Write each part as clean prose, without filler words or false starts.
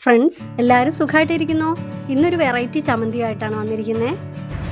Friends എല്ലാവരും സുഖമായിട്ടിരിക്കുന്നോ? ഇന്നൊരു വെറൈറ്റി ചമ്മന്തിയായിട്ടാണ് വന്നിരിക്കുന്നത്.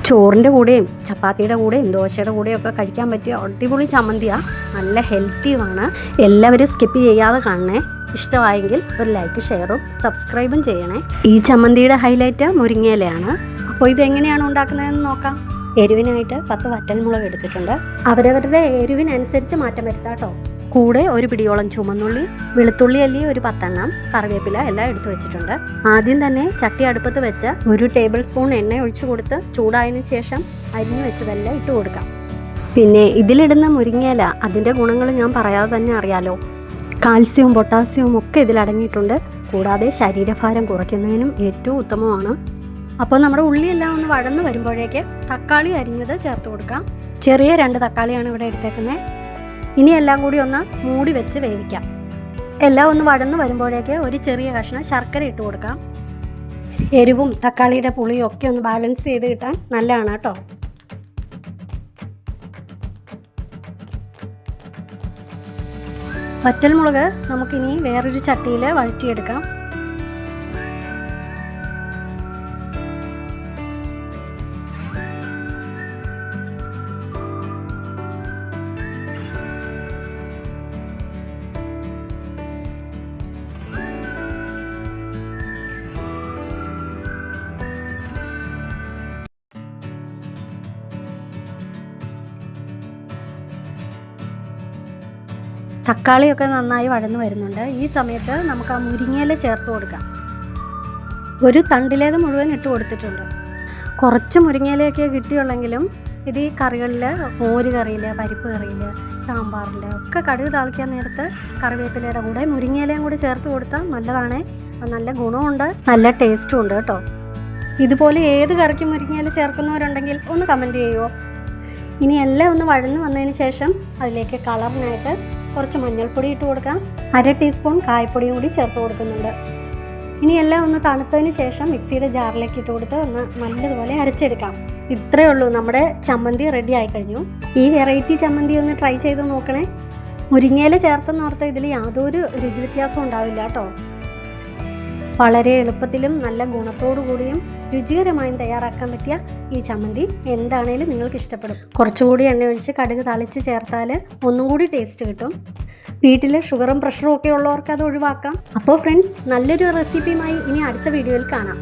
ചോറിൻ്റെ കൂടെയും ചപ്പാത്തിയുടെ കൂടെയും ദോശയുടെ കൂടെയും ഒക്കെ കഴിക്കാൻ പറ്റിയ അടിപൊളി ചമ്മന്തിയാണ്. നല്ല ഹെൽത്തിയുമാണ്. എല്ലാവരും സ്കിപ്പ് ചെയ്യാതെ കാണണേ. ഇഷ്ടമായെങ്കിൽ ഒരു ലൈക്ക്, ഷെയറും സബ്സ്ക്രൈബും ചെയ്യണേ. ഈ ചമ്മന്തിയുടെ ഹൈലൈറ്റ് മുരിങ്ങയിലയാണ്. അപ്പോൾ ഇതെങ്ങനെയാണ് ഉണ്ടാക്കുന്നതെന്ന് നോക്കാം. എരിവിനായിട്ട് 10 വറ്റൽമുളക് എടുത്തിട്ടുണ്ട്. അവരവരുടെ എരിവിനനുസരിച്ച് മാറ്റം വരുത്താം കേട്ടോ. കൂടെ ഒരു പിടിയോളം ചുമന്നുള്ളി, വെളുത്തുള്ളി അല്ലി ഒരു 10 എണ്ണം, കറിവേപ്പില എല്ലാം എടുത്തു വെച്ചിട്ടുണ്ട്. ആദ്യം തന്നെ ചട്ടി അടുപ്പത്ത് വെച്ച് 1 ടേബിൾ സ്പൂൺ എണ്ണ ഒഴിച്ചു കൊടുത്ത് ചൂടായതിനു ശേഷം അരിഞ്ഞു വെച്ചതെല്ലാം ഇട്ട് കൊടുക്കാം. പിന്നെ ഇതിലിടുന്ന മുരിങ്ങയില അതിൻ്റെ ഗുണങ്ങൾ ഞാൻ പറയാതെ തന്നെ അറിയാലോ. കാൽസ്യവും പൊട്ടാസ്യവും ഒക്കെ ഇതിലടങ്ങിയിട്ടുണ്ട്. കൂടാതെ ശരീരഭാരം കുറയ്ക്കുന്നതിനും ഏറ്റവും ഉത്തമമാണ്. അപ്പോൾ നമ്മുടെ ഉള്ളിയെല്ലാം ഒന്ന് വഴന്ന് വരുമ്പോഴേക്ക് തക്കാളി അരിഞ്ഞത് ചേർത്ത് കൊടുക്കാം. ചെറിയ 2 തക്കാളിയാണ് ഇവിടെ എടുത്തേക്കുന്നത്. ഇനി എല്ലാം കൂടി ഒന്ന് മൂടി വെച്ച് വേവിക്കാം. എല്ലാം ഒന്ന് വഴന്ന് വരുമ്പോഴേക്ക് ഒരു ചെറിയ കഷ്ണം ശർക്കര ഇട്ട് കൊടുക്കാം. എരിവും തക്കാളിയുടെ പുളിയും ഒക്കെ ഒന്ന് ബാലൻസ് ചെയ്ത് കിട്ടാൻ നല്ലതാണ് കേട്ടോ. വറ്റൽമുളക് നമുക്കിനി വേറൊരു ചട്ടിയിൽ വഴറ്റിയെടുക്കാം. തക്കാളിയൊക്കെ നന്നായി വഴന്നു വരുന്നുണ്ട്. ഈ സമയത്ത് നമുക്ക് ആ മുരിങ്ങയില ചേർത്ത് കൊടുക്കാം. ഒരു തണ്ടിലേത് മുഴുവൻ ഇട്ട് കൊടുത്തിട്ടുണ്ട്. കുറച്ച് മുരിങ്ങയിലയൊക്കെ കിട്ടിയുള്ളെങ്കിലും ഇത് ഈ കറികളിൽ, മോര് കറിയിൽ, പരിപ്പ് കറിയിൽ, സാമ്പാറിൽ ഒക്കെ കടുക് താളിക്കാൻ നേരത്ത് കറിവേപ്പിലയുടെ കൂടെ മുരിങ്ങയിലയും കൂടി ചേർത്ത് കൊടുത്താൽ നല്ലതാണ്. നല്ല ഗുണമുണ്ട്, നല്ല ടേസ്റ്റും ഉണ്ട് കേട്ടോ. ഇതുപോലെ ഏത് കറിക്കും മുരിങ്ങയില ചേർക്കുന്നവരുണ്ടെങ്കിൽ ഒന്ന് കമൻറ്റ് ചെയ്യുമോ? ഇനി എല്ലാം ഒന്ന് വഴന്ന് വന്നതിന് ശേഷം അതിലേക്ക് കളറിനായിട്ട് കുറച്ച് മഞ്ഞൾപ്പൊടി ഇട്ട് കൊടുക്കാം. 1/2 ടീസ്പൂൺ കായപ്പൊടിയും കൂടി ചേർത്ത് കൊടുക്കുന്നുണ്ട്. ഇനി എല്ലാം ഒന്ന് തണുത്തതിന് ശേഷം മിക്സിയുടെ ജാറിലേക്ക് ഇട്ട് കൊടുത്ത് ഒന്ന് നല്ലതുപോലെ അരച്ചെടുക്കാം. ഇത്രയേ ഉള്ളൂ, നമ്മുടെ ചമ്മന്തി റെഡി ആയി കഴിഞ്ഞു. ഈ വെറൈറ്റി ചമ്മന്തി ഒന്ന് ട്രൈ ചെയ്ത് നോക്കണേ. മുരിങ്ങയില ചേർത്തെന്നോർത്ത് ഇതിൽ യാതൊരു രുചി വ്യത്യാസവും ഉണ്ടാവില്ല കേട്ടോ. വളരെ എളുപ്പത്തിലും നല്ല ഗുണത്തോടു കൂടിയും രുചികരമായും തയ്യാറാക്കാൻ പറ്റിയ ഈ ചമ്മന്തി എന്താണേലും നിങ്ങൾക്ക് ഇഷ്ടപ്പെടും. കുറച്ചുകൂടി എണ്ണ ഒഴിച്ച് കടുക് തളിച്ച് ചേർത്താൽ ഒന്നും കൂടി ടേസ്റ്റ് കിട്ടും. വീട്ടിൽ ഷുഗറും പ്രഷറും ഒക്കെ ഉള്ളവർക്ക് അത് ഒഴിവാക്കാം. അപ്പോൾ ഫ്രണ്ട്സ്, നല്ലൊരു റെസിപ്പിയുമായി ഇനി അടുത്ത വീഡിയോയിൽ കാണാം.